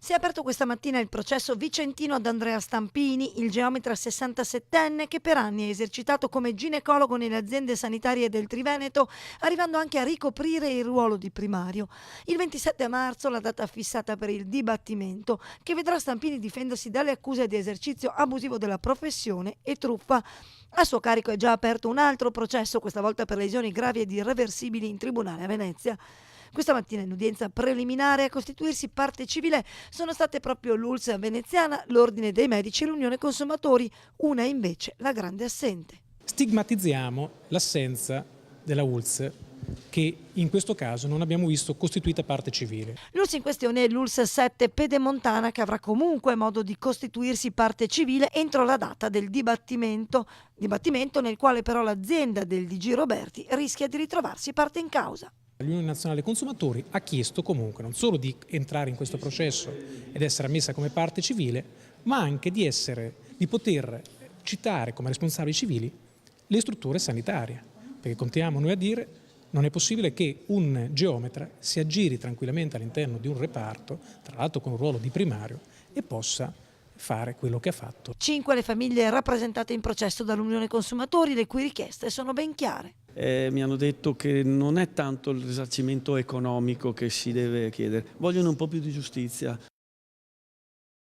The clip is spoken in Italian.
Si è aperto questa mattina il processo vicentino ad Andrea Stampini, il geometra 67enne che per anni ha esercitato come ginecologo nelle aziende sanitarie del Triveneto, arrivando anche a ricoprire il ruolo di primario. Il 27 marzo la data fissata per il dibattimento, che vedrà Stampini difendersi dalle accuse di esercizio abusivo della professione e truffa. A suo carico è già aperto un altro processo, questa volta per lesioni gravi ed irreversibili in tribunale a Venezia. Questa mattina in udienza preliminare a costituirsi parte civile sono state proprio l'ULSS veneziana, l'Ordine dei Medici e l'Unione Consumatori, una invece la grande assente. Stigmatizziamo l'assenza della ULSS, che in questo caso non abbiamo visto costituita parte civile. L'ULSS in questione è l'ULSS 7 Pedemontana, che avrà comunque modo di costituirsi parte civile entro la data del dibattimento nel quale però l'azienda del DG Roberti rischia di ritrovarsi parte in causa. L'Unione Nazionale Consumatori ha chiesto comunque non solo di entrare in questo processo ed essere ammessa come parte civile, ma anche di poter citare come responsabili civili le strutture sanitarie, perché continuiamo noi a dire non è possibile che un geometra si aggiri tranquillamente all'interno di un reparto, tra l'altro con un ruolo di primario, e possa fare quello che ha fatto. 5 le famiglie rappresentate in processo dall'Unione Consumatori, le cui richieste sono ben chiare. Mi hanno detto che non è tanto il risarcimento economico che si deve chiedere, vogliono un po' più di giustizia.